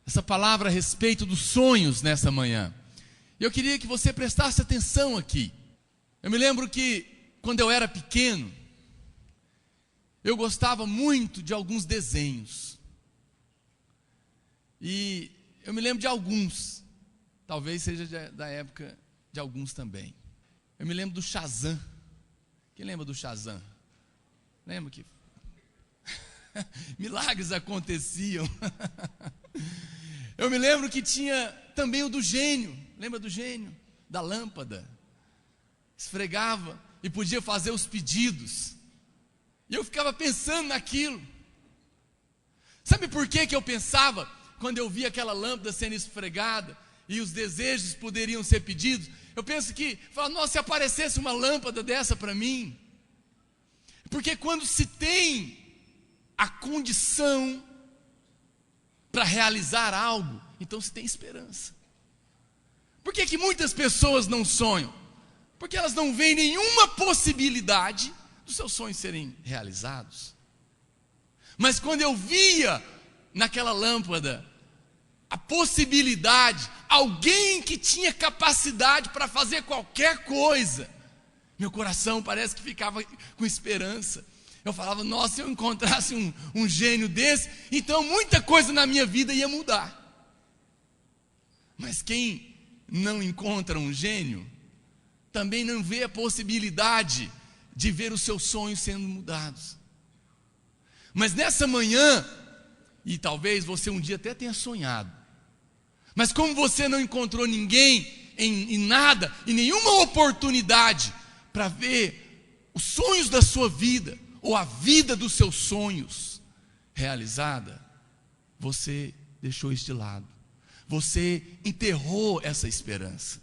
essa palavra a respeito dos sonhos nessa manhã. Eu queria que você prestasse atenção aqui. Eu me lembro que quando eu era pequeno, eu gostava muito de alguns desenhos. E eu me lembro de alguns, talvez seja da época de alguns também. Eu me lembro do Shazam. Quem lembra do Shazam? Lembra que milagres aconteciam. Eu me lembro que tinha também o do gênio. Lembra do gênio? Da lâmpada. Esfregava e podia fazer os pedidos. E eu ficava pensando naquilo. Sabe por que eu pensava quando eu via aquela lâmpada sendo esfregada e os desejos poderiam ser pedidos? Eu penso que, nossa, se aparecesse uma lâmpada dessa para mim. Porque quando se tem a condição para realizar algo, então se tem esperança. Por que muitas pessoas não sonham? Porque elas não veem nenhuma possibilidade dos seus sonhos serem realizados. Mas quando eu via naquela lâmpada a possibilidade, alguém que tinha capacidade para fazer qualquer coisa, meu coração parece que ficava com esperança. Eu falava, nossa, se eu encontrasse um gênio desse, então muita coisa na minha vida ia mudar. Mas quem não encontra um gênio, também não vê a possibilidade de ver os seus sonhos sendo mudados. Mas nessa manhã, e talvez você um dia até tenha sonhado, mas como você não encontrou ninguém em nada, em nenhuma oportunidade para ver os sonhos da sua vida, ou a vida dos seus sonhos realizada, você deixou isso de lado. Você enterrou essa esperança.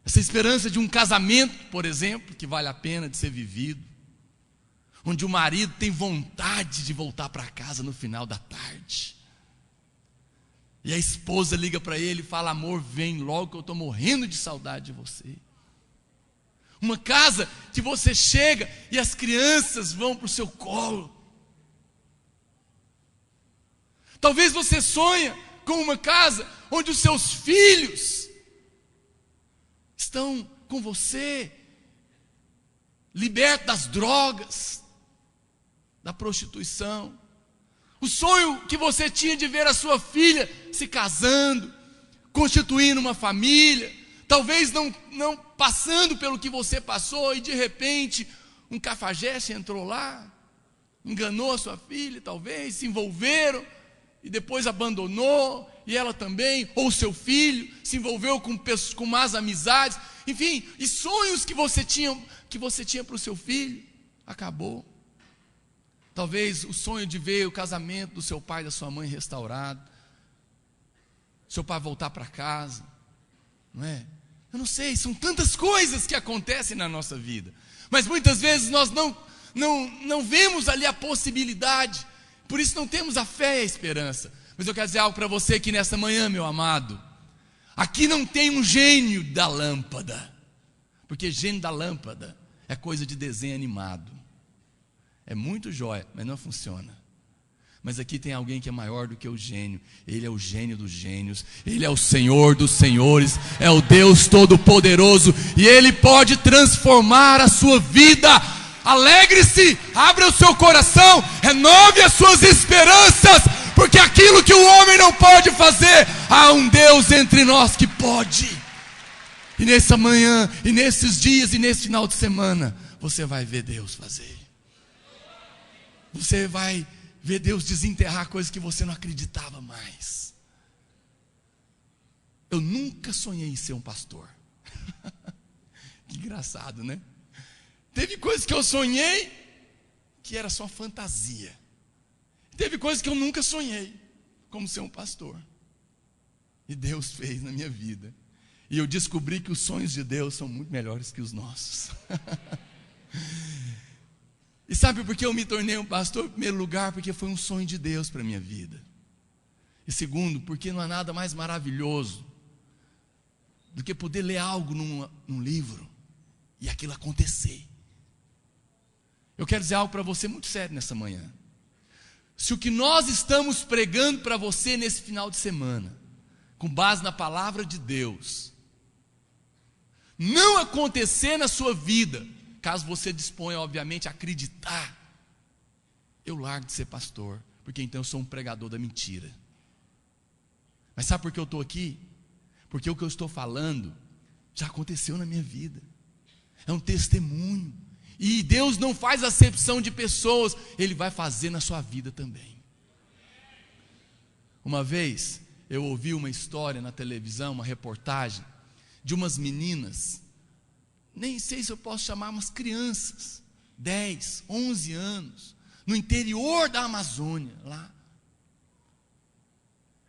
Essa esperança de um casamento, por exemplo, que vale a pena de ser vivido, onde o marido tem vontade de voltar para casa no final da tarde, e a esposa liga para ele e fala, amor, vem logo que eu estou morrendo de saudade de você. Uma casa que você chega e as crianças vão para o seu colo. Talvez você sonha com uma casa onde os seus filhos estão com você, libertos das drogas, da prostituição. O sonho que você tinha de ver a sua filha se casando, constituindo uma família, talvez não passando pelo que você passou, e de repente um cafajeste entrou lá, enganou a sua filha, talvez, se envolveram, e depois abandonou, e ela também, ou seu filho, se envolveu com más amizades, enfim, e sonhos que você tinha para o seu filho, acabou. Talvez o sonho de ver o casamento do seu pai e da sua mãe restaurado, seu pai voltar para casa, não é? Eu não sei, são tantas coisas que acontecem na nossa vida, mas muitas vezes nós não vemos ali a possibilidade, por isso não temos a fé e a esperança. Mas eu quero dizer algo para você aqui nessa manhã, meu amado. Aqui não tem um gênio da lâmpada, porque gênio da lâmpada é coisa de desenho animado. É muito jóia, mas não funciona. Mas aqui tem alguém que é maior do que o gênio. Ele é o gênio dos gênios. Ele é o Senhor dos senhores. É o Deus Todo-Poderoso. E Ele pode transformar a sua vida. Alegre-se, abra o seu coração, renove as suas esperanças, porque aquilo que o homem não pode fazer, há um Deus entre nós que pode. E nessa manhã, e nesses dias, e nesse final de semana, você vai ver Deus fazer. Você vai ver Deus desenterrar coisas que você não acreditava mais. Eu nunca sonhei em ser um pastor. Que engraçado, né? Teve coisas que eu sonhei que era só fantasia. Teve coisas que eu nunca sonhei, como ser um pastor. E Deus fez na minha vida. E eu descobri que os sonhos de Deus são muito melhores que os nossos. E sabe por que eu me tornei um pastor? Em primeiro lugar, porque foi um sonho de Deus para a minha vida. E segundo, porque não há nada mais maravilhoso do que poder ler algo num livro e aquilo acontecer. Eu quero dizer algo para você muito sério nessa manhã. se o que nós estamos pregando para você nesse final de semana, com base na palavra de Deus, não acontecer na sua vida, caso você disponha, obviamente, a acreditar, eu largo de ser pastor, porque então eu sou um pregador da mentira. Mas sabe por que eu estou aqui? Porque o que eu estou falando já aconteceu na minha vida, é um testemunho, e Deus não faz acepção de pessoas, Ele vai fazer na sua vida também. Uma vez eu ouvi uma história na televisão, uma reportagem de umas meninas, nem sei se eu posso chamar, umas crianças, 10, 11 anos, no interior da Amazônia, lá.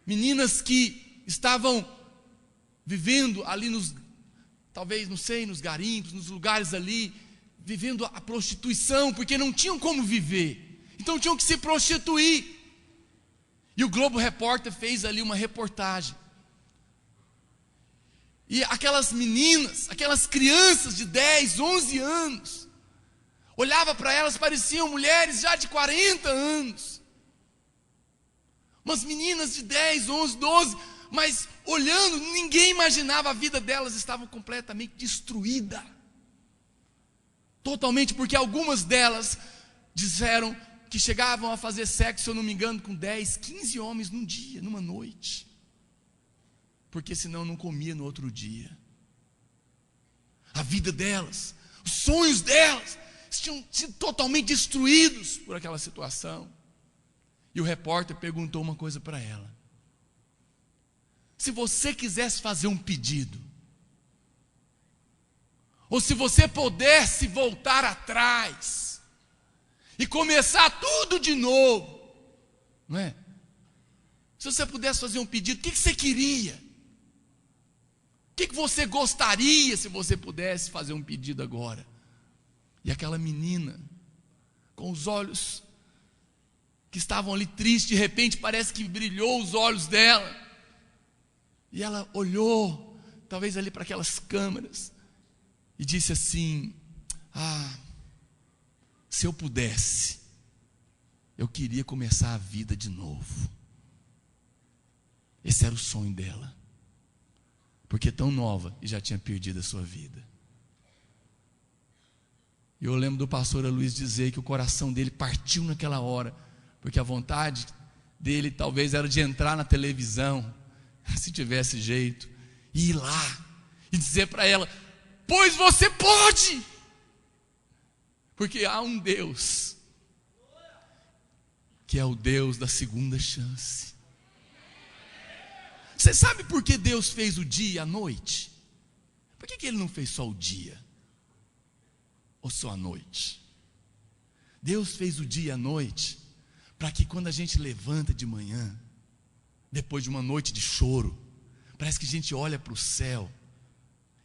Meninas que estavam vivendo ali talvez, não sei, nos garimpos, nos lugares ali, vivendo a prostituição, porque não tinham como viver, então tinham que se prostituir. E o Globo Repórter fez ali uma reportagem. E aquelas meninas, aquelas crianças de 10, 11 anos, olhava para elas, pareciam mulheres já de 40 anos. Umas meninas de 10, 11, 12, mas olhando, ninguém imaginava, a vida delas estava completamente destruída. Totalmente, porque algumas delas disseram que chegavam a fazer sexo, se eu não me engano, com 10, 15 homens num dia, numa noite. Porque senão não comia no outro dia. A vida delas, os sonhos delas, tinham sido totalmente destruídos por aquela situação. E o repórter perguntou uma coisa para ela: se você quisesse fazer um pedido, ou se você pudesse voltar atrás e começar tudo de novo, não é? Se você pudesse fazer um pedido, o que você queria? O que você gostaria se você pudesse fazer um pedido agora? E aquela menina, com os olhos que estavam ali tristes, de repente parece que brilhou os olhos dela, e ela olhou, talvez ali para aquelas câmeras, e disse assim: se eu pudesse, eu queria começar a vida de novo. Esse era o sonho dela, porque tão nova e já tinha perdido a sua vida. E eu lembro do pastor Luiz dizer que o coração dele partiu naquela hora, porque a vontade dele talvez era de entrar na televisão, se tivesse jeito, e ir lá e dizer para ela: pois você pode, porque há um Deus que é o Deus da segunda chance. Você sabe por que Deus fez o dia e a noite? Por que Ele não fez só o dia ou só a noite? Deus fez o dia e a noite para que quando a gente levanta de manhã, depois de uma noite de choro, parece que a gente olha para o céu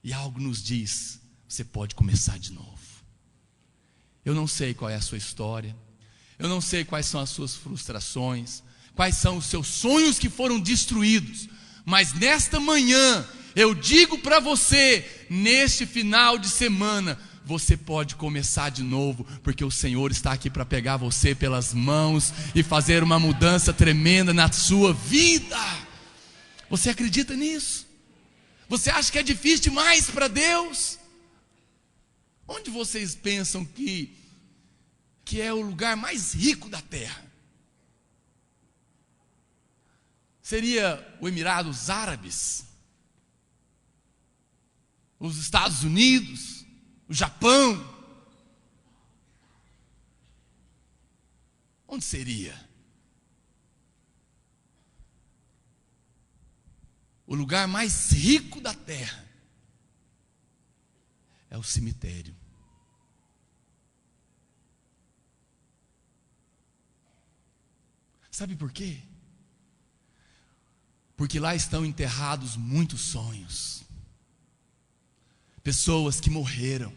e algo nos diz: você pode começar de novo. Eu não sei qual é a sua história, eu não sei quais são as suas frustrações, quais são os seus sonhos que foram destruídos, mas nesta manhã eu digo para você, neste final de semana, você pode começar de novo, porque o Senhor está aqui para pegar você pelas mãos e fazer uma mudança tremenda na sua vida. Você acredita nisso? Você acha que é difícil demais para Deus? Onde vocês pensam que é o lugar mais rico da terra? Seria os Emirados Árabes? Os Estados Unidos? O Japão? Onde seria? O lugar mais rico da terra é o cemitério. Sabe por quê? Porque lá estão enterrados muitos sonhos. Pessoas que morreram,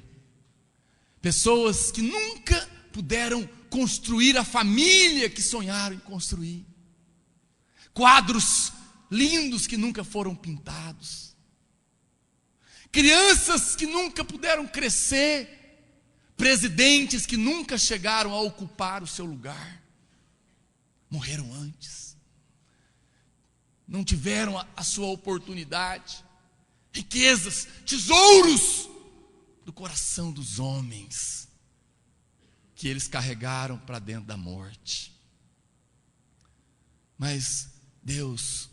pessoas que nunca puderam construir a família que sonharam em construir, quadros lindos que nunca foram pintados, crianças que nunca puderam crescer, presidentes que nunca chegaram a ocupar o seu lugar. morreram antes, não tiveram a sua oportunidade. Riquezas, tesouros do coração dos homens, que eles carregaram para dentro da morte. Mas Deus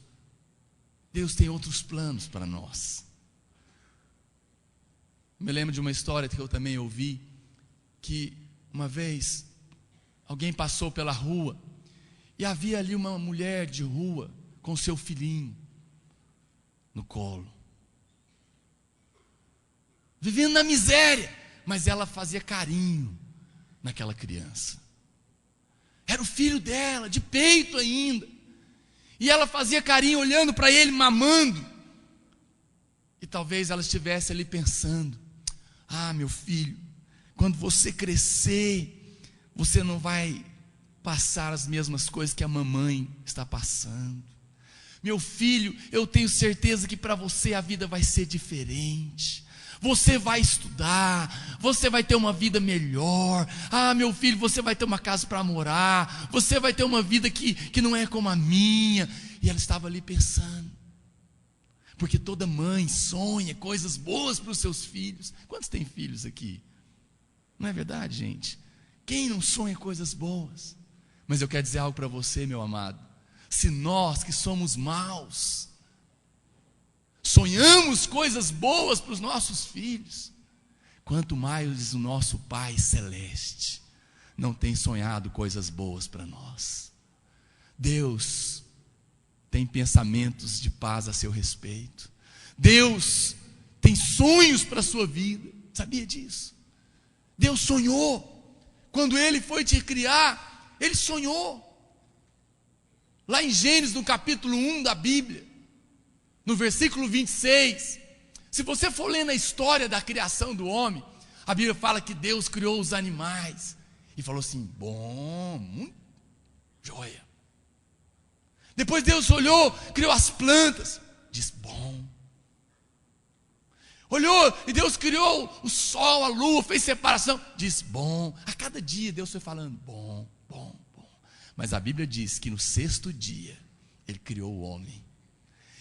tem outros planos para nós. Eu me lembro de uma história que eu também ouvi, que uma vez alguém passou pela rua e havia ali uma mulher de rua com seu filhinho no colo, vivendo na miséria, mas ela fazia carinho naquela criança. Era o filho dela, de peito ainda, e ela fazia carinho olhando para ele, mamando. E talvez ela estivesse ali pensando: ah, meu filho, quando você crescer, você não vai passar as mesmas coisas que a mamãe está passando. Meu filho, eu tenho certeza que para você a vida vai ser diferente. Você vai estudar, você vai ter uma vida melhor. Ah, meu filho, você vai ter uma casa para morar, você vai ter uma vida que não é como a minha. E ela estava ali pensando, porque toda mãe sonha coisas boas para os seus filhos. Quantos têm filhos aqui? Não é verdade, gente? Quem não sonha coisas boas? Mas eu quero dizer algo para você, meu amado. Se nós que somos maus sonhamos coisas boas para os nossos filhos, quanto mais o nosso Pai Celeste não tem sonhado coisas boas para nós. Deus tem pensamentos de paz a seu respeito. Deus tem sonhos para a sua vida. Sabia disso? Deus sonhou. Quando Ele foi te criar, Ele sonhou. Lá em Gênesis, no capítulo 1 da Bíblia, no versículo 26, se você for lendo a história da criação do homem, a Bíblia fala que Deus criou os animais e falou assim: bom, muito joia. Depois Deus olhou, criou as plantas, diz bom. Olhou e Deus criou o sol, a lua, fez separação, diz bom. A cada dia Deus foi falando bom, bom, bom. Mas a Bíblia diz que no sexto dia Ele criou o homem.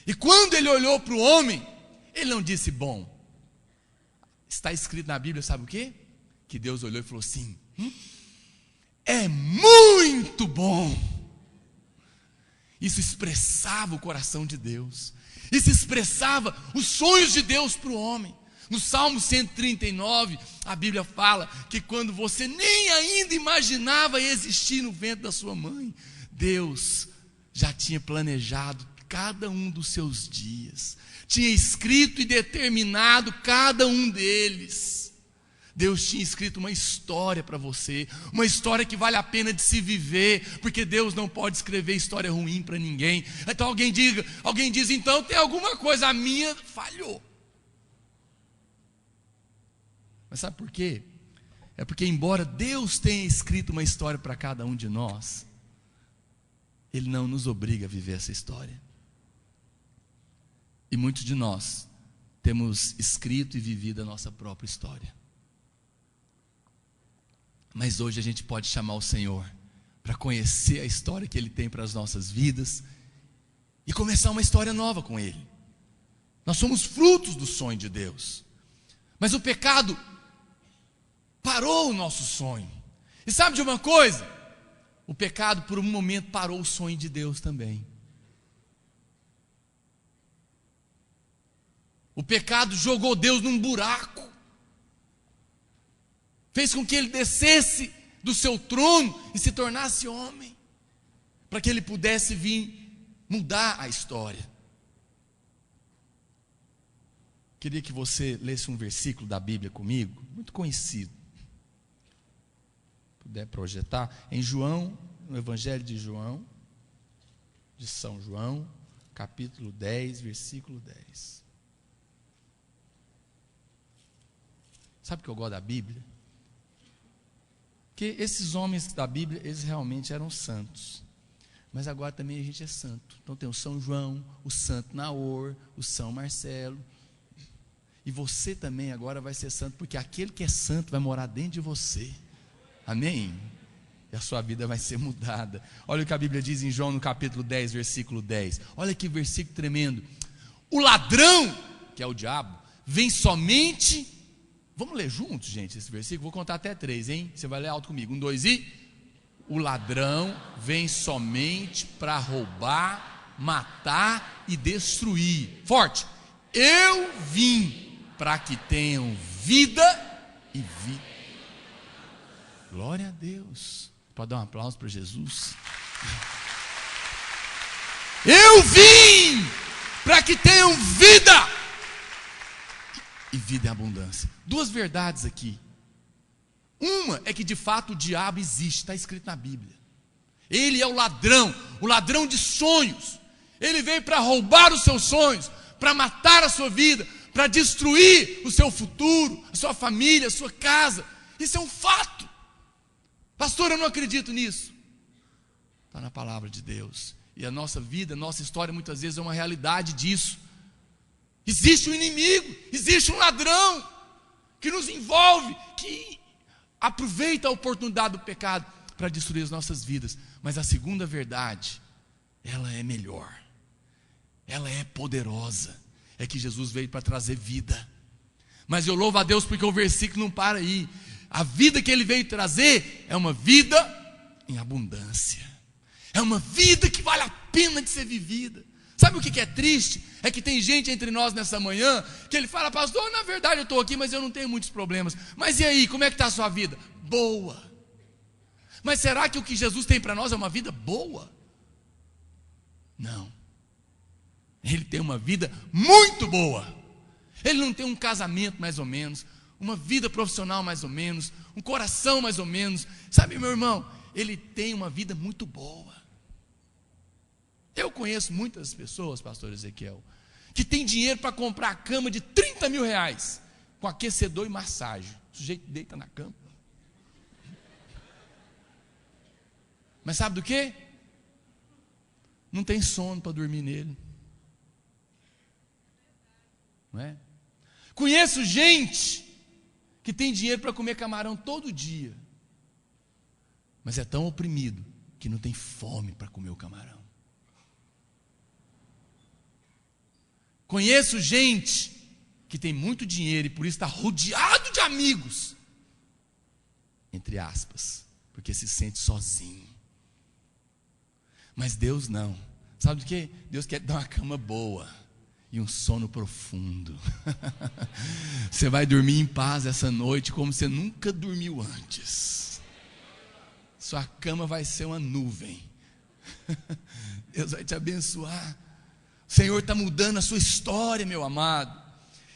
E quando Ele olhou para o homem, Ele não disse bom. Está escrito na Bíblia, sabe o quê? Que Deus olhou e falou assim: é muito bom. Isso expressava o coração de Deus. Isso expressava os sonhos de Deus para o homem. No Salmo 139, a Bíblia fala que quando você nem ainda imaginava existir no ventre da sua mãe, Deus já tinha planejado cada um dos seus dias, tinha escrito e determinado cada um deles. Deus tinha escrito uma história para você, uma história que vale a pena de se viver, porque Deus não pode escrever história ruim para ninguém. Então alguém diz, então tem alguma coisa, a minha falhou. Mas sabe por quê? É porque embora Deus tenha escrito uma história para cada um de nós, Ele não nos obriga a viver essa história. E muitos de nós temos escrito e vivido a nossa própria história. Mas hoje a gente pode chamar o Senhor para conhecer a história que Ele tem para as nossas vidas e começar uma história nova com Ele. Nós somos frutos do sonho de Deus, mas o pecado parou o nosso sonho. E sabe de uma coisa? O pecado por um momento parou o sonho de Deus também. O pecado jogou Deus num buraco, fez com que Ele descesse do seu trono e se tornasse homem, para que Ele pudesse vir mudar a história. Queria que você lesse um versículo da Bíblia comigo, muito conhecido. Puder projetar, em João, no Evangelho de João, de São João, capítulo 10, versículo 10. Sabe o que eu gosto da Bíblia? Porque esses homens da Bíblia, eles realmente eram santos. Mas agora também a gente é santo. Então tem o São João, o Santo Naor, o São Marcelo. E você também agora vai ser santo, porque aquele que é santo vai morar dentro de você. Amém? e a sua vida vai ser mudada. Olha o que a Bíblia diz em João no capítulo 10, versículo 10. Olha que versículo tremendo. O ladrão, que é o diabo, vem somente... Vamos ler juntos, gente, esse versículo? Vou contar até 3, hein? Você vai ler alto comigo. 1, 2 e... O ladrão vem somente para roubar, matar e destruir. Forte. Eu vim para que tenham vida e vida. Glória a Deus. Pode dar um aplauso para Jesus. Eu vim para que tenham vida e vida em abundância. 2 verdades aqui. Uma é que de fato o diabo existe, está escrito na Bíblia. Ele é o ladrão de sonhos. Ele veio para roubar os seus sonhos, para matar a sua vida, para destruir o seu futuro, a sua família, a sua casa. Isso é um fato. Pastor, eu não acredito nisso. Está na palavra de Deus. E a nossa vida, a nossa história muitas vezes é uma realidade disso. Existe um inimigo, existe um ladrão que nos envolve, que aproveita a oportunidade do pecado para destruir as nossas vidas. Mas a segunda verdade, ela é melhor, ela é poderosa. É que Jesus veio para trazer vida. Mas eu louvo a Deus porque o versículo não para aí. A vida que Ele veio trazer é uma vida em abundância. É uma vida que vale a pena de ser vivida. Sabe o que é triste? É que tem gente entre nós nessa manhã que ele fala: pastor, na verdade eu estou aqui, mas eu não tenho muitos problemas. Mas e aí, como é que está a sua vida? Boa. Mas será que o que Jesus tem para nós é uma vida boa? Não. Ele tem uma vida muito boa. Ele não tem um casamento mais ou menos, uma vida profissional mais ou menos, um coração mais ou menos. Sabe, meu irmão, ele tem uma vida muito boa. Eu conheço muitas pessoas, pastor Ezequiel, que tem dinheiro para comprar a cama de 30 mil reais, com aquecedor e massagem. O sujeito deita na cama. Mas sabe do quê? Não tem sono para dormir nele. Não é? Conheço gente que tem dinheiro para comer camarão todo dia, mas é tão oprimido que não tem fome para comer o camarão. Conheço gente que tem muito dinheiro e por isso está rodeado de amigos, entre aspas, porque se sente sozinho. Mas Deus não. Sabe do que? Deus quer dar uma cama boa e um sono profundo. Você vai dormir em paz essa noite como você nunca dormiu antes. Sua cama vai ser uma nuvem. Deus vai te abençoar. O Senhor está mudando a sua história, meu amado.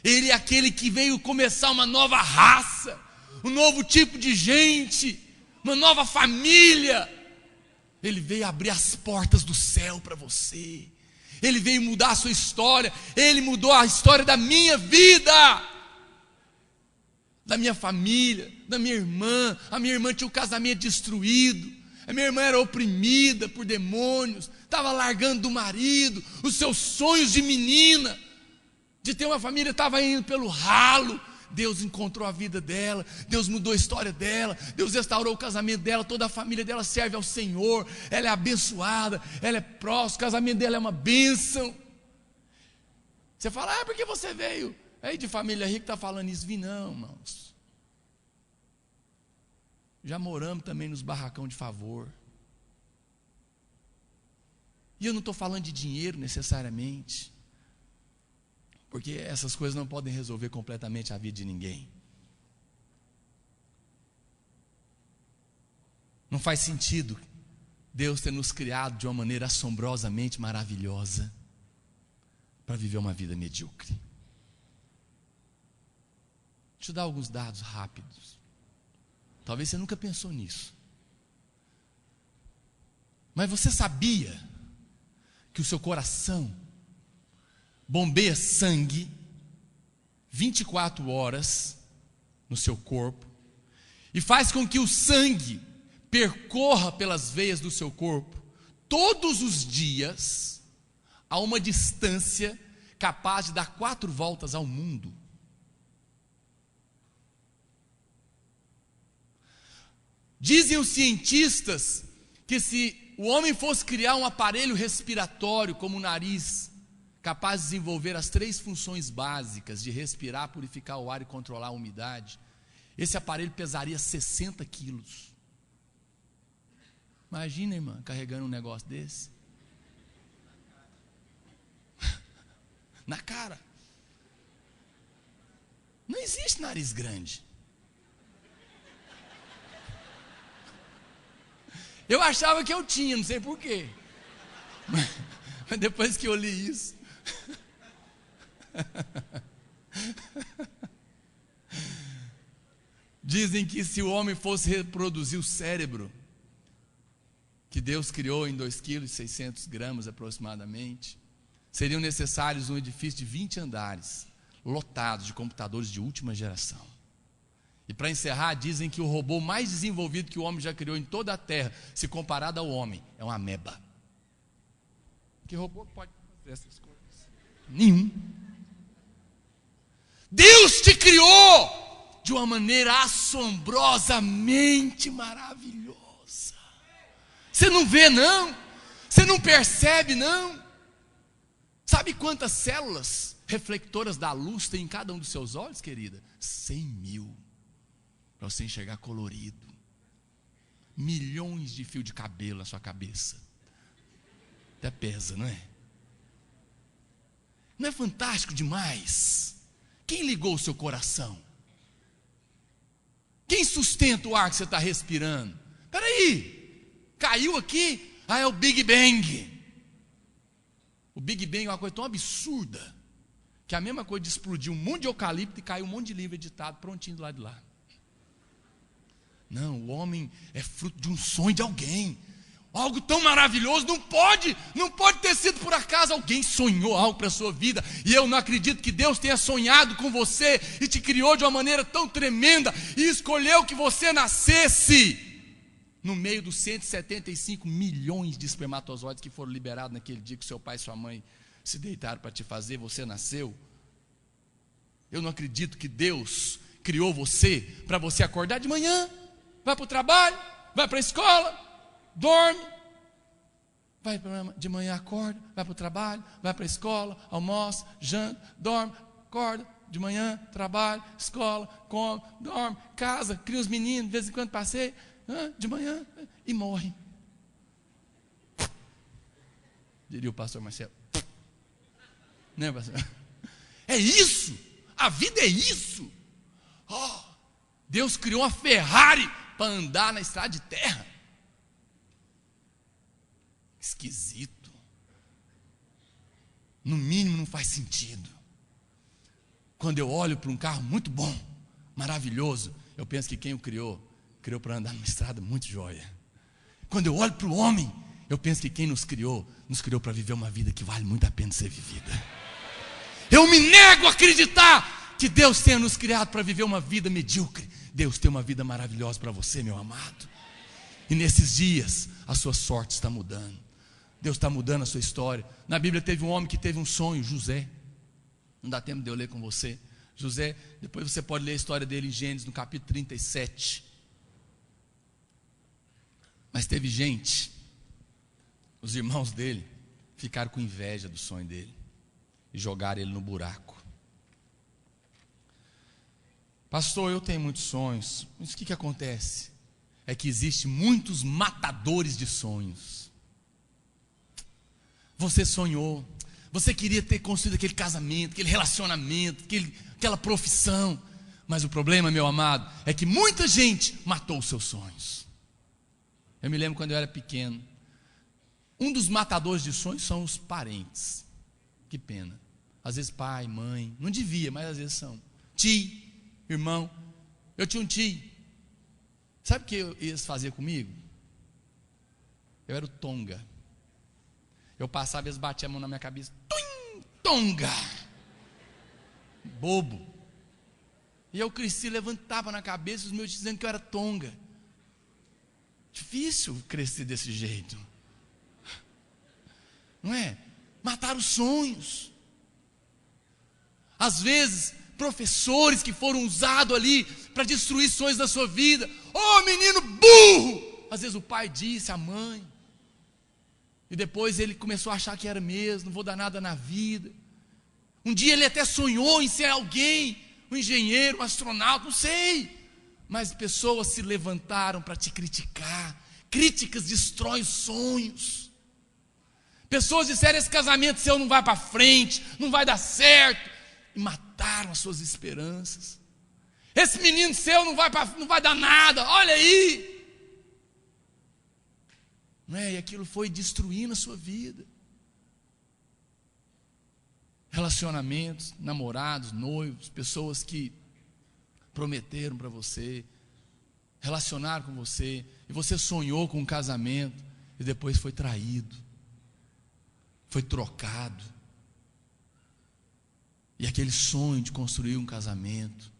Ele é aquele que veio começar uma nova raça, um novo tipo de gente, uma nova família. Ele veio abrir as portas do céu para você. Ele veio mudar a sua história. Ele mudou a história da minha vida, da minha família, da minha irmã. A minha irmã tinha o casamento destruído. A minha irmã era oprimida por demônios, estava largando do marido. Os seus sonhos de menina, de ter uma família, estava indo pelo ralo. Deus encontrou a vida dela, Deus mudou a história dela, Deus restaurou o casamento dela. Toda a família dela serve ao Senhor, ela é abençoada, ela é próxima, o casamento dela é uma bênção. Você fala: porque você veio aí de família rica, está falando isso? Vi não, irmãos. Já moramos também nos barracão de favor. E eu não estou falando de dinheiro necessariamente, porque essas coisas não podem resolver completamente a vida de ninguém. Não faz sentido Deus ter nos criado de uma maneira assombrosamente maravilhosa para viver uma vida medíocre. Deixa eu dar alguns dados rápidos. Talvez você nunca pensou nisso. Mas você sabia que o seu coração bombeia sangue 24 horas no seu corpo e faz com que o sangue percorra pelas veias do seu corpo todos os dias a uma distância capaz de dar 4 voltas ao mundo? Dizem os cientistas que se o homem fosse criar um aparelho respiratório como o nariz, capaz de desenvolver as 3 funções básicas de respirar, purificar o ar e controlar a umidade, esse aparelho pesaria 60 quilos. Imagina, irmã, carregando um negócio desse. Na cara. Não existe nariz grande. Eu achava que eu tinha, não sei porquê. Mas depois que eu li isso. Dizem que se o homem fosse reproduzir o cérebro que Deus criou em 2,6 kg aproximadamente, seriam necessários um edifício de 20 andares, lotados de computadores de última geração. E para encerrar, dizem que o robô mais desenvolvido que o homem já criou em toda a Terra, se comparado ao homem, é uma ameba. Que robô pode fazer essas coisas? Nenhum. Deus te criou de uma maneira assombrosamente maravilhosa. Você não vê, não? Você não percebe, não? Sabe quantas células reflectoras da luz tem em cada um dos seus olhos, querida? 100 mil. Para você enxergar colorido. Milhões de fios de cabelo na sua cabeça. Até pesa, não é? Não é fantástico demais? Quem ligou o seu coração? Quem sustenta o ar que você está respirando? Espera aí, caiu aqui? Ah, é o Big Bang. O Big Bang é uma coisa tão absurda, que é a mesma coisa de explodir um monte de eucalipto e cair um monte de livro editado, prontinho do lado de lá. Não, o homem é fruto de um sonho de alguém. Algo tão maravilhoso, não pode ter sido por acaso. Alguém sonhou algo para a sua vida. E eu não acredito que Deus tenha sonhado com você e te criou de uma maneira tão tremenda e escolheu que você nascesse no meio dos 175 milhões de espermatozoides que foram liberados naquele dia que seu pai e sua mãe se deitaram para te fazer, você nasceu. Eu não acredito que Deus criou você para você acordar de manhã, vai para o trabalho, vai para a escola, dorme, vai de manhã, acorda, vai para o trabalho, vai para a escola, almoça, janta, dorme, acorda, de manhã, trabalho, escola, come, dorme, casa, cria os meninos, de vez em quando passeia, de manhã, e morre. Diria o pastor Marcelo. Né, pastor? É isso, a vida é isso. Oh, Deus criou uma Ferrari para andar na estrada de terra. Esquisito. No mínimo não faz sentido. Quando eu olho para um carro muito bom, maravilhoso, eu penso que quem o criou para andar numa estrada muito joia. Quando eu olho para o homem, eu penso que quem nos criou para viver uma vida que vale muito a pena ser vivida. Eu me nego a acreditar que Deus tenha nos criado para viver uma vida medíocre. Deus tem uma vida maravilhosa para você, meu amado. E nesses dias, a sua sorte está mudando. Deus está mudando a sua história. Na Bíblia teve um homem que teve um sonho, José. Não dá tempo de eu ler com você. José, depois você pode ler a história dele em Gênesis, no capítulo 37. Mas teve gente, os irmãos dele, ficaram com inveja do sonho dele e jogaram ele no buraco. Pastor, eu tenho muitos sonhos. Mas o que acontece? É que existem muitos matadores de sonhos. Você sonhou, você queria ter construído aquele casamento, aquele relacionamento, aquela profissão. Mas o problema, meu amado, é que muita gente matou os seus sonhos. Eu me lembro quando eu era pequeno. Um dos matadores de sonhos são os parentes. Que pena. Às vezes pai, mãe, não devia, mas às vezes são. Tio, irmão. Eu tinha um tio. Sabe o que eles faziam comigo? Eu era o tonga. Eu passava, eles batiam a mão na minha cabeça. Tum, tonga! Bobo. E eu cresci, levantava na cabeça os meus dizendo que eu era tonga. Difícil crescer desse jeito. Não é? Matar os sonhos. Às vezes, professores que foram usados ali para destruir sonhos da sua vida. Ô menino burro! Às vezes o pai disse, a mãe. E depois ele começou a achar que era mesmo, não vou dar nada na vida. Um dia ele até sonhou em ser alguém, um engenheiro, um astronauta, não sei. Mas pessoas se levantaram para te criticar. Críticas destroem sonhos. Pessoas disseram, esse casamento seu não vai para frente, não vai dar certo. E mataram as suas esperanças. Esse menino seu não vai dar nada, olha aí. Não é? E aquilo foi destruindo a sua vida. Relacionamentos, namorados, noivos, pessoas que prometeram para você, relacionaram com você, e você sonhou com um casamento, e depois foi traído, foi trocado. E aquele sonho de construir um casamento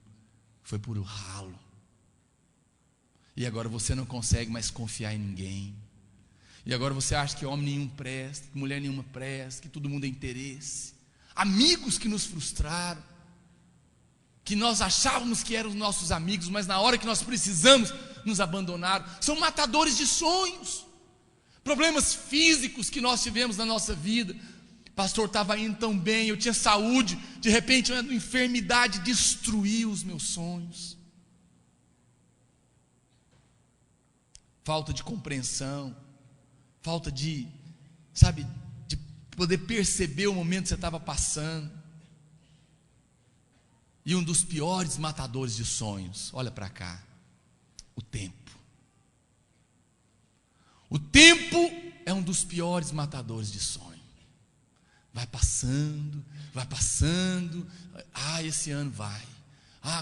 foi por um ralo. E agora você não consegue mais confiar em ninguém. E agora você acha que homem nenhum presta, que mulher nenhuma presta, que todo mundo é interesse. Amigos que nos frustraram, que nós achávamos que eram os nossos amigos, mas na hora que nós precisamos, nos abandonaram. São matadores de sonhos. Problemas físicos que nós tivemos na nossa vida. Pastor, estava indo tão bem, eu tinha saúde, de repente uma enfermidade destruiu os meus sonhos. Falta de compreensão, falta de, de poder perceber o momento que você estava passando. E um dos piores matadores de sonhos, olha para cá, o tempo. O tempo é um dos piores matadores de sonhos. Vai passando, esse ano vai.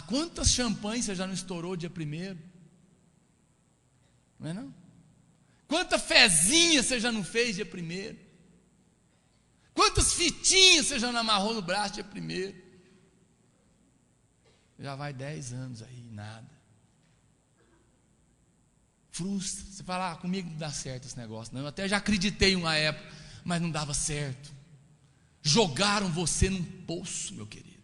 Quantas champanhes você já não estourou dia 1º? Não é não? Quanta fezinha você já não fez dia 1º? Quantas fitinhas você já não amarrou no braço dia 1º? Já vai 10 anos aí, nada. Frustra, você fala, comigo não dá certo esse negócio. Não, eu até já acreditei uma época, mas não dava certo. Jogaram você num poço, meu querido.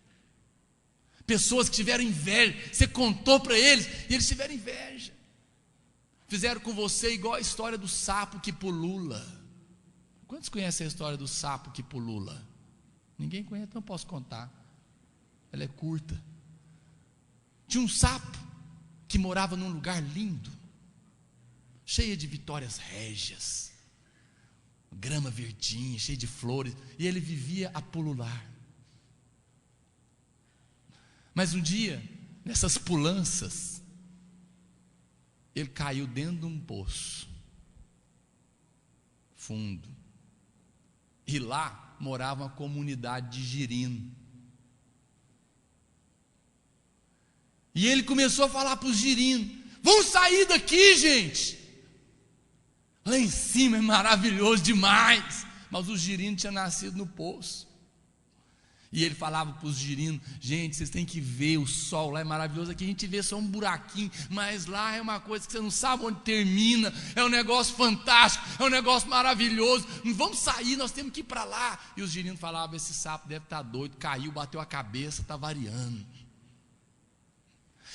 Pessoas que tiveram inveja, você contou para eles, e eles tiveram inveja. Fizeram com você igual a história do sapo que pulula. Quantos conhecem a história do sapo que pulula? Ninguém conhece, então eu posso contar. Ela é curta. Tinha um sapo que morava num lugar lindo, cheio de vitórias régias, grama verdinha, cheia de flores, e ele vivia a pulular. Mas um dia, nessas pulanças, ele caiu dentro de um poço fundo, e lá morava uma comunidade de girino. E ele começou a falar para os girinos, vamos sair daqui, gente. Lá em cima é maravilhoso demais. Mas os girinos tinham nascido no poço. E ele falava para os girinos, gente, vocês têm que ver, o sol lá é maravilhoso. Aqui a gente vê só um buraquinho, mas lá é uma coisa que você não sabe onde termina. É um negócio fantástico, é um negócio maravilhoso. Não vamos sair, nós temos que ir para lá. E os girinos falavam, esse sapo deve estar doido, caiu, bateu a cabeça, está variando.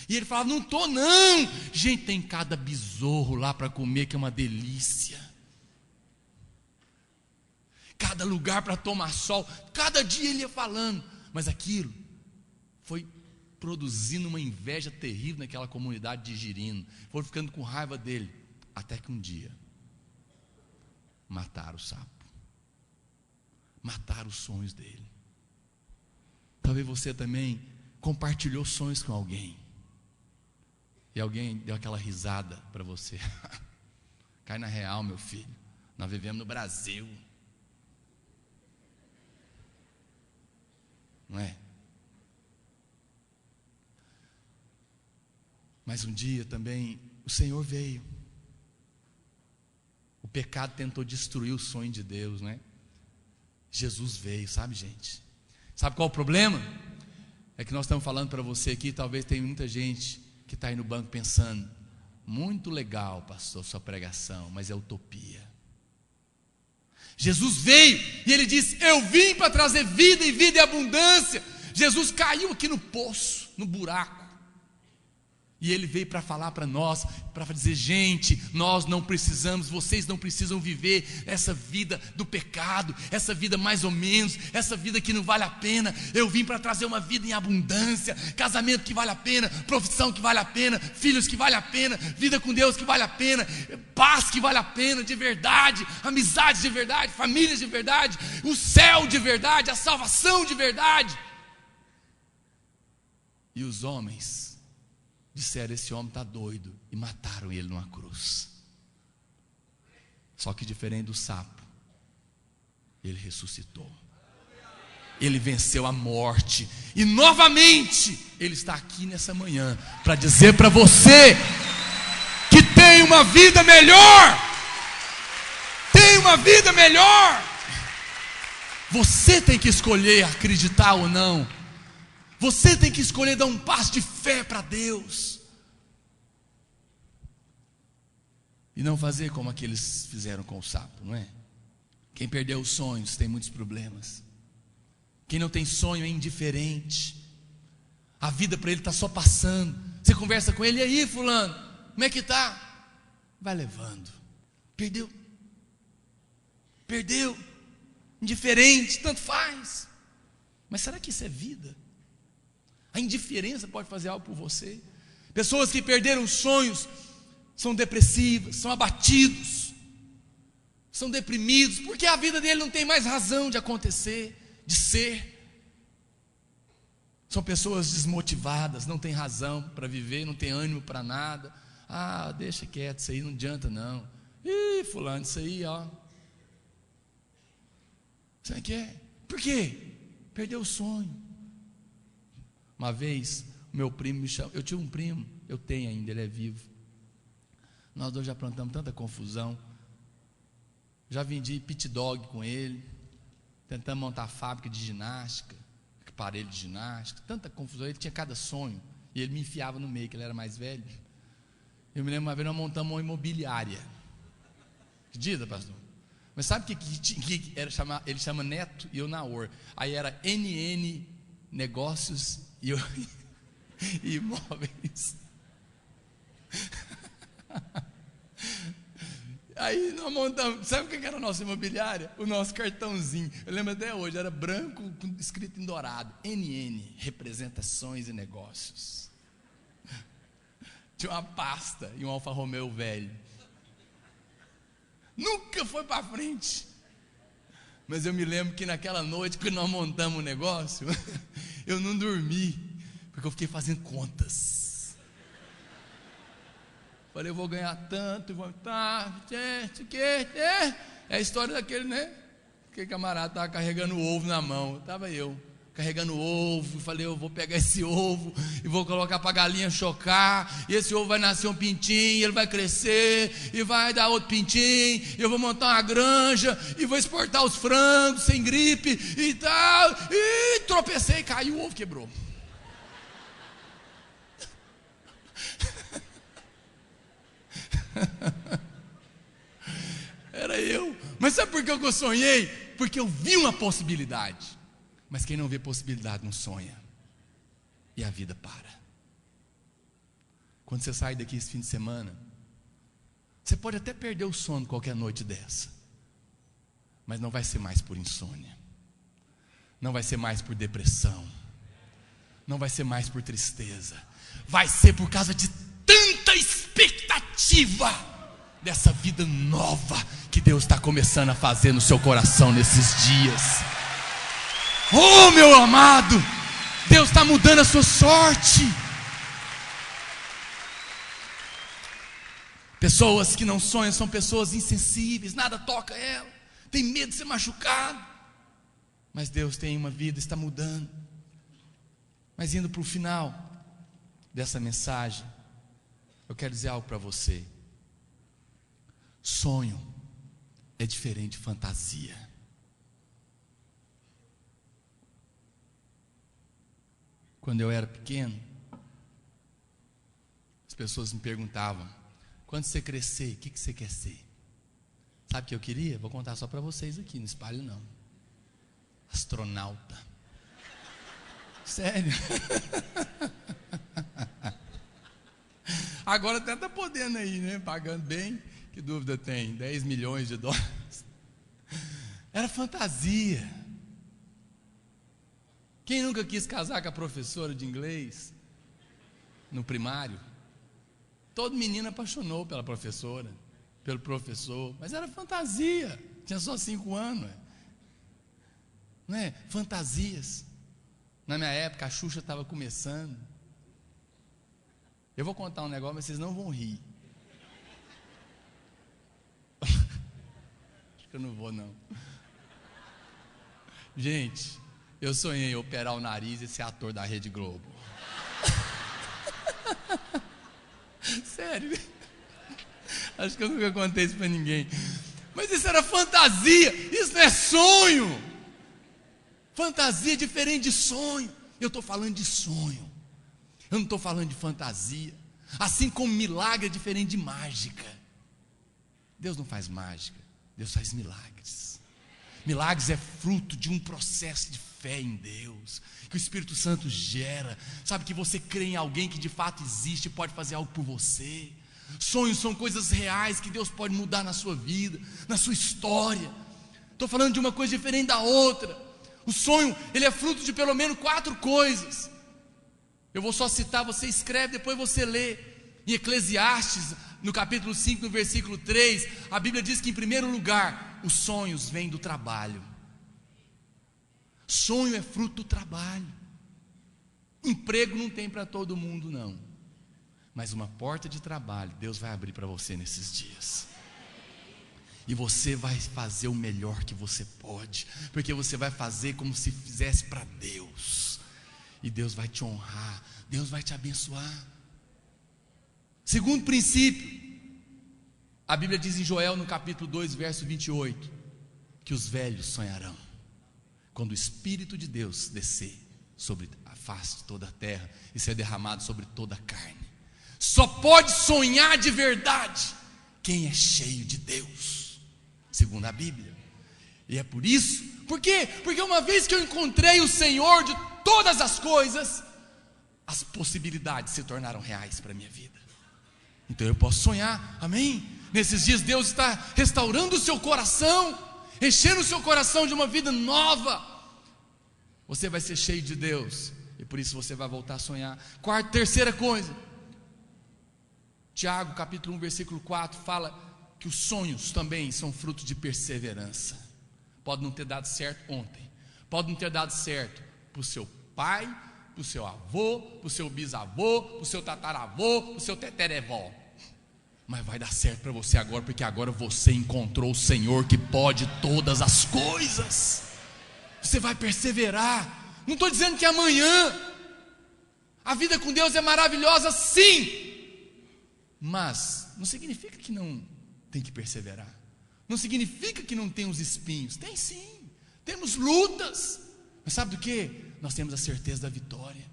E ele falava, não estou não. Gente, tem cada besouro lá para comer que é uma delícia. Cada lugar para tomar sol. Cada dia ele ia falando. Mas aquilo foi produzindo uma inveja terrível naquela comunidade de girino. Foram ficando com raiva dele. Até que um dia mataram o sapo. Mataram os sonhos dele. Talvez você também compartilhou sonhos com alguém. E alguém deu aquela risada para você. Cai na real, meu filho. Nós vivemos no Brasil. Não é? Mas um dia também o Senhor veio. O pecado tentou destruir o sonho de Deus, não é? Jesus veio, sabe, gente? Sabe qual o problema? É que nós estamos falando para você aqui, talvez tenha muita gente que está aí no banco pensando, muito legal, pastor, sua pregação, mas é utopia. Jesus veio e ele disse, eu vim para trazer vida e vida em abundância. Jesus caiu aqui no poço, no buraco. E Ele veio para falar para nós, para dizer: gente, nós não precisamos, vocês não precisam viver essa vida do pecado, essa vida mais ou menos, essa vida que não vale a pena. Eu vim para trazer uma vida em abundância, casamento que vale a pena, profissão que vale a pena, filhos que vale a pena, vida com Deus que vale a pena, paz que vale a pena, de verdade, amizade de verdade, famílias de verdade, o céu de verdade, a salvação de verdade. E os homens disseram: esse homem está doido, e mataram ele numa cruz. Só que diferente do sapo, ele ressuscitou, ele venceu a morte, e novamente ele está aqui nessa manhã para dizer para você que tem uma vida melhor, tem uma vida melhor. Você tem que escolher acreditar ou não. Você tem que escolher dar um passo de fé para Deus, e não fazer como aqueles fizeram com o sapo, não é? Quem perdeu os sonhos tem muitos problemas. Quem não tem sonho é indiferente. A vida para ele está só passando. Você conversa com ele: e aí, fulano, como é que está? Vai levando. Perdeu, indiferente, tanto faz. Mas será que isso é vida? A indiferença pode fazer algo por você. Pessoas que perderam sonhos são depressivas, são abatidos, são deprimidos, porque a vida dele não tem mais razão de acontecer, de ser. São pessoas desmotivadas, não têm razão para viver, não têm ânimo para nada. Ah, deixa quieto, isso aí não adianta não. Ih, fulano, isso aí, ó. Sabe o que é? Por quê? Perdeu o sonho. Uma vez, meu primo me chamou. Eu tinha um primo, eu tenho ainda, ele é vivo. Nós dois já plantamos tanta confusão. Já vendi pit dog com ele. Tentamos montar fábrica de ginástica, aparelho de ginástica, tanta confusão. Ele tinha cada sonho, e ele me enfiava no meio, que ele era mais velho. Eu me lembro uma vez, nós montamos uma imobiliária. Acredita, pastor? Mas sabe o que era chamar? Ele chama Neto e eu Naor. Aí era NN Negócios e Imóveis. Aí nós montamos. Sabe o que era a nossa imobiliária? O nosso cartãozinho. Eu lembro até hoje, era branco escrito em dourado: NN, Representações e Negócios. Tinha uma pasta e um Alfa Romeo velho. Nunca foi para frente. Mas eu me lembro que naquela noite que nós montamos o negócio, eu não dormi, porque eu fiquei fazendo contas. Falei: eu vou ganhar tanto, vou é a história daquele, né? Aquele camarada estava carregando o ovo na mão. Estava eu carregando o ovo. Falei: eu vou pegar esse ovo e vou colocar para a galinha chocar. E esse ovo vai nascer um pintinho, ele vai crescer e vai dar outro pintinho. Eu vou montar uma granja e vou exportar os frangos sem gripe e tal. E tropecei, caiu, o ovo quebrou. Era eu. Mas sabe por que eu sonhei? Porque eu vi uma possibilidade. Mas quem não vê possibilidade não sonha, e a vida para. Quando você sai daqui esse fim de semana, você pode até perder o sono qualquer noite dessa, mas não vai ser mais por insônia, não vai ser mais por depressão, não vai ser mais por tristeza, vai ser por causa de tanta expectativa dessa vida nova que Deus está começando a fazer no seu coração nesses dias. Oh, meu amado, Deus está mudando a sua sorte. Pessoas que não sonham são pessoas insensíveis, nada toca ela, tem medo de ser machucado. Mas Deus tem uma vida, está mudando. Mas indo para o final dessa mensagem, eu quero dizer algo para você. Sonho é diferente de fantasia. Quando eu era pequeno, as pessoas me perguntavam: quando você crescer, o que você quer ser? Sabe o que eu queria? Vou contar só para vocês aqui, não espalho não. Astronauta. Sério. Agora até está podendo aí, né? Pagando bem. Que dúvida tem? 10 milhões de dólares. Era fantasia. Quem nunca quis casar com a professora de inglês? No primário? Todo menino apaixonou pela professora, pelo professor. Mas era fantasia. Tinha só 5 anos. Não é? Fantasias. Na minha época, a Xuxa estava começando. Eu vou contar um negócio, mas vocês não vão rir. Acho que eu não vou, não. Gente, eu sonhei em operar o nariz e ser ator da Rede Globo. Sério. Acho que eu nunca contei isso para ninguém. Mas isso era fantasia, isso não é sonho. Fantasia é diferente de sonho. Eu estou falando de sonho. Eu não estou falando de fantasia. Assim como milagre é diferente de mágica. Deus não faz mágica, Deus faz milagres. Milagres é fruto de um processo de fé em Deus, que o Espírito Santo gera. Sabe, que você crê em alguém que de fato existe e pode fazer algo por você. Sonhos são coisas reais que Deus pode mudar na sua vida, na sua história. Estou falando de uma coisa diferente da outra. O sonho, ele é fruto de pelo menos 4 coisas. Eu vou só citar, você escreve, depois você lê. Em Eclesiastes, no capítulo 5, no versículo 3, a Bíblia diz que em primeiro lugar, os sonhos vêm do trabalho. Sonho é fruto do trabalho. Emprego não tem para todo mundo, não. Mas uma porta de trabalho, Deus vai abrir para você nesses dias. E você vai fazer o melhor que você pode, porque você vai fazer como se fizesse para Deus. E Deus vai te honrar, Deus vai te abençoar. Segundo princípio, a Bíblia diz em Joel no capítulo 2, verso 28, que os velhos sonharão, quando o Espírito de Deus descer sobre a face de toda a terra e ser derramado sobre toda a carne. Só pode sonhar de verdade quem é cheio de Deus, segundo a Bíblia. E é por isso, por quê? Porque uma vez que eu encontrei o Senhor de todas as coisas, as possibilidades se tornaram reais para a minha vida. Então eu posso sonhar, amém? Nesses dias Deus está restaurando o seu coração, enchendo o seu coração de uma vida nova. Você vai ser cheio de Deus, e por isso você vai voltar a sonhar. Terceira coisa, Tiago capítulo 1 versículo 4 fala que os sonhos também são fruto de perseverança. Pode não ter dado certo ontem, pode não ter dado certo para o seu pai, para o seu avô, para o seu bisavô, para o seu tataravô, para o seu teterevó, mas vai dar certo para você agora, porque agora você encontrou o Senhor que pode todas as coisas. Você vai perseverar. Não estou dizendo que amanhã a vida com Deus é maravilhosa, sim, mas não significa que não tem que perseverar. Não significa que não tem os espinhos. Tem sim, temos lutas. Mas sabe do que? Nós temos a certeza da vitória.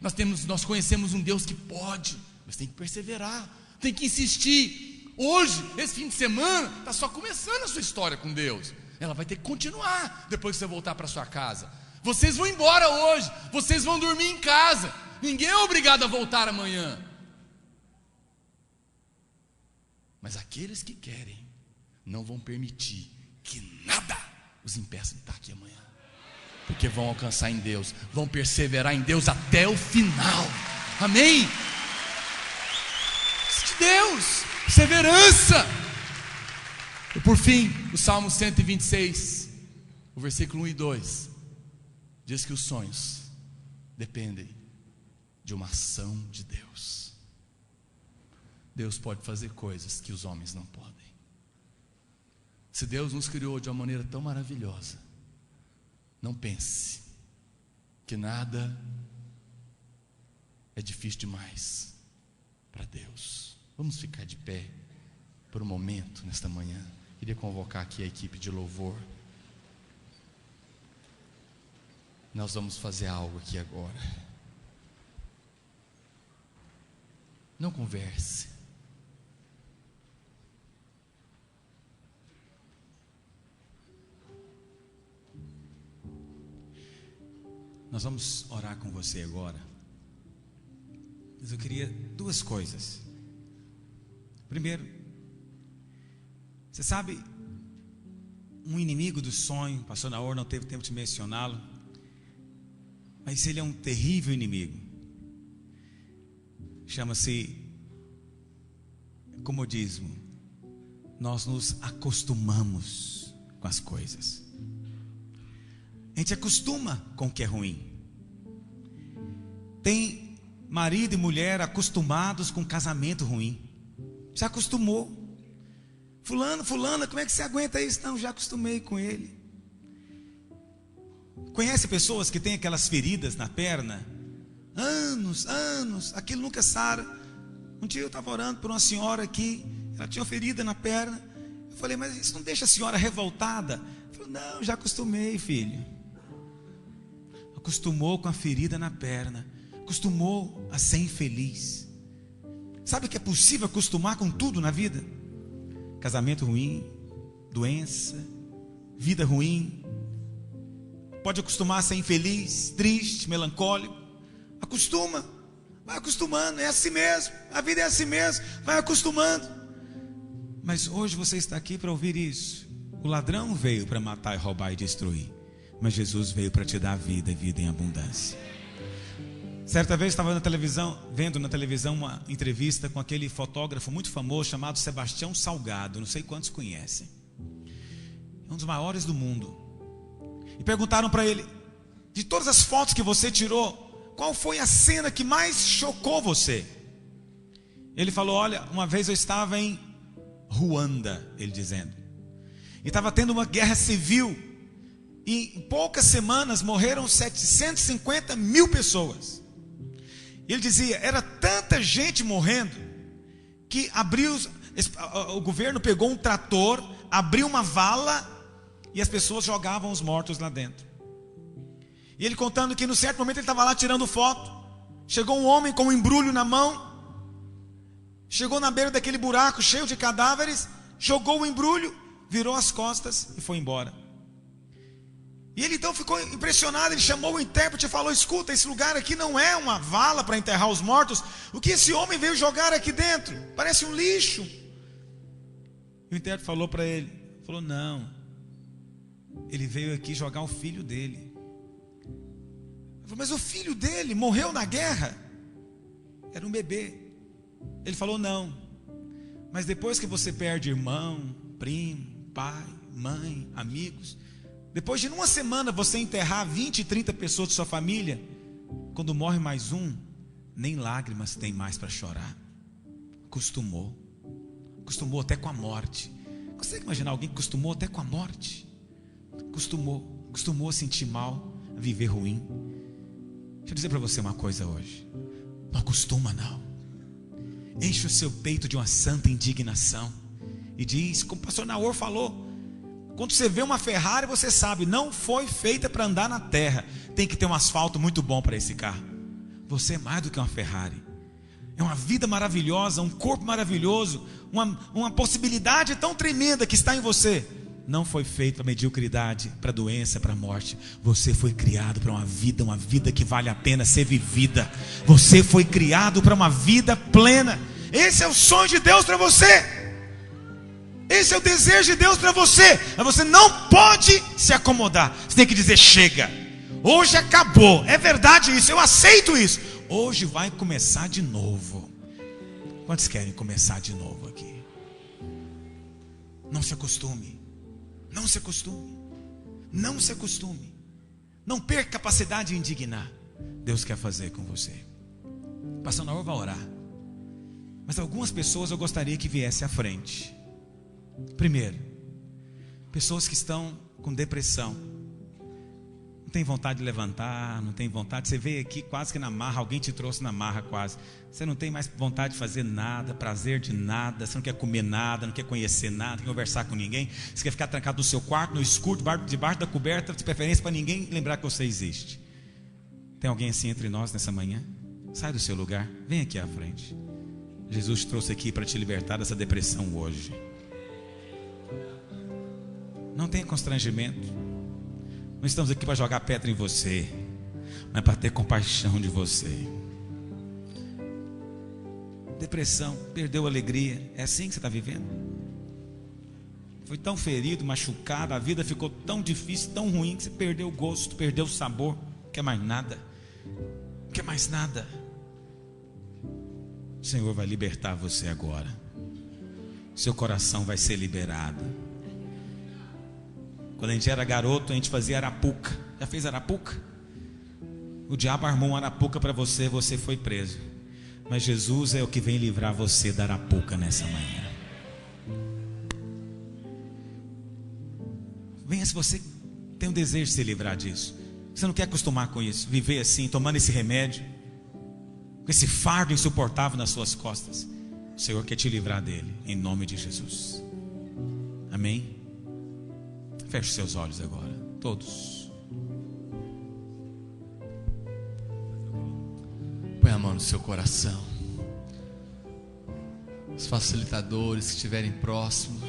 Nós conhecemos um Deus que pode, mas tem que perseverar, tem que insistir. Hoje, esse fim de semana, está só começando a sua história com Deus. Ela vai ter que continuar depois que você voltar para sua casa. Vocês vão embora hoje, vocês vão dormir em casa. Ninguém é obrigado a voltar amanhã. Mas aqueles que querem não vão permitir que nada os impeça de estar aqui amanhã, porque vão alcançar em Deus, vão perseverar em Deus até o final. Amém? Isso de Deus, perseverança. E por fim, o Salmo 126, o versículo 1 e 2 diz que os sonhos dependem de uma ação de Deus. Deus pode fazer coisas que os homens não podem. Se Deus nos criou de uma maneira tão maravilhosa, não pense que nada é difícil demais para Deus. Vamos ficar de pé por um momento nesta manhã. Queria convocar aqui a equipe de louvor. Nós vamos fazer algo aqui agora. Não converse. Nós Nós vamos orar com você agora. Mas eu queria duas coisas. Primeiro, você sabe, um inimigo do sonho, o pastor Naor não teve tempo de mencioná-lo, mas ele é um terrível inimigo. Chama-se comodismo. Nós nos acostumamos com as coisas. A gente acostuma com o que é ruim. Tem marido e mulher acostumados com casamento ruim. Já acostumou. Fulana, como é que você aguenta isso? Não, já acostumei com ele. Conhece pessoas que têm aquelas feridas na perna? Anos, aquilo nunca sara. Um dia eu estava orando por uma senhora aqui, ela tinha uma ferida na perna. Eu falei, mas isso não deixa a senhora revoltada? Ela falou, não, já acostumei, filho. Acostumou com a ferida na perna, acostumou a ser infeliz. Sabe que é possível acostumar com tudo na vida? Casamento ruim, doença, vida ruim. Pode acostumar a ser infeliz, triste, melancólico. Acostuma, vai acostumando, é assim mesmo. A vida é assim mesmo, vai acostumando. Mas hoje você está aqui para ouvir isso. O ladrão veio para matar, roubar e destruir, mas Jesus veio para te dar vida e vida em abundância. Certa vez estava vendo na televisão uma entrevista com aquele fotógrafo muito famoso chamado Sebastião Salgado. Não sei quantos conhecem. É um dos maiores do mundo. E perguntaram para ele: de todas as fotos que você tirou, qual foi a cena que mais chocou você? Ele falou: olha, uma vez eu estava em Ruanda, ele dizendo, e estava tendo uma guerra civil, e em poucas semanas morreram 750 mil pessoas. Ele dizia, era tanta gente morrendo, que o governo pegou um trator, abriu uma vala, e as pessoas jogavam os mortos lá dentro. E ele contando que no certo momento ele estava lá tirando foto, chegou um homem com um embrulho na mão, chegou na beira daquele buraco cheio de cadáveres, jogou o embrulho, virou as costas e foi embora. E ele então ficou impressionado, ele chamou o intérprete e falou: escuta, esse lugar aqui não é uma vala para enterrar os mortos, o que esse homem veio jogar aqui dentro? Parece um lixo. E o intérprete falou para ele, falou: não, ele veio aqui jogar o filho dele. Ele falou: mas o filho dele morreu na guerra, era um bebê. Ele falou: não, mas depois que você perde irmão, primo, pai, mãe, amigos, depois de uma semana você enterrar 20, 30 pessoas de sua família, quando morre mais um, nem lágrimas tem mais para chorar. Acostumou até com a morte. Consegue imaginar alguém que acostumou até com a morte? Acostumou a sentir mal, a viver ruim. Deixa eu dizer para você uma coisa hoje: não acostuma não. Enche o seu peito de uma santa indignação e diz, como o pastor Naor falou, quando você vê uma Ferrari, você sabe, não foi feita para andar na terra, tem que ter um asfalto muito bom para esse carro. Você é mais do que uma Ferrari. É uma vida maravilhosa, um corpo maravilhoso, uma possibilidade tão tremenda que está em você. Não foi feito para mediocridade, para doença, para morte. Você foi criado para uma vida que vale a pena ser vivida. Você foi criado para uma vida plena. Esse é o sonho de Deus para você. Esse é o desejo de Deus para você. Mas você não pode se acomodar. Você tem que dizer: chega, hoje acabou. É verdade isso, eu aceito isso. Hoje vai começar de novo. Quantos querem começar de novo aqui? Não se acostume. Não se acostume. Não se acostume. Não perca a capacidade de indignar. Deus quer fazer com você. O pastor Naor vai orar, mas algumas pessoas eu gostaria que viesse à frente. Primeiro, pessoas que estão com depressão, não tem vontade de levantar, não tem vontade, você veio aqui quase que na marra, alguém te trouxe na marra quase, você não tem mais vontade de fazer nada, prazer de nada, você não quer comer nada, não quer conhecer nada, não quer conversar com ninguém, você quer ficar trancado no seu quarto, no escuro, debaixo da coberta, de preferência para ninguém lembrar que você existe. Tem alguém assim entre nós nessa manhã? Sai do seu lugar, vem aqui à frente. Jesus te trouxe aqui para te libertar dessa depressão hoje. Não tenha constrangimento. Não estamos aqui para jogar pedra em você. mas para ter compaixão de você. Depressão, perdeu a alegria, é assim que você está vivendo? Foi tão ferido, machucado, a vida ficou tão difícil, tão ruim, que você perdeu o gosto, perdeu o sabor, não quer mais nada, não quer mais nada. O Senhor vai libertar você agora. Seu coração vai ser liberado. Quando a gente era garoto, a gente fazia arapuca. Já fez arapuca? O diabo armou uma arapuca para você, você foi preso. Mas Jesus é o que vem livrar você da arapuca nessa manhã. Venha, se você tem um desejo de se livrar disso. Você não quer acostumar com isso, viver assim, tomando esse remédio, com esse fardo insuportável nas suas costas. O Senhor quer te livrar dele, em nome de Jesus. Amém? Feche seus olhos agora, todos. Põe a mão no seu coração. Os facilitadores que estiverem próximos,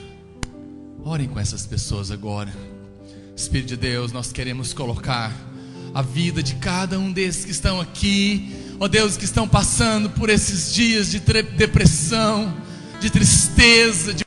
orem com essas pessoas agora. Espírito de Deus, nós queremos colocar a vida de cada um desses que estão aqui, ó Deus, que estão passando por esses dias de depressão, de tristeza, de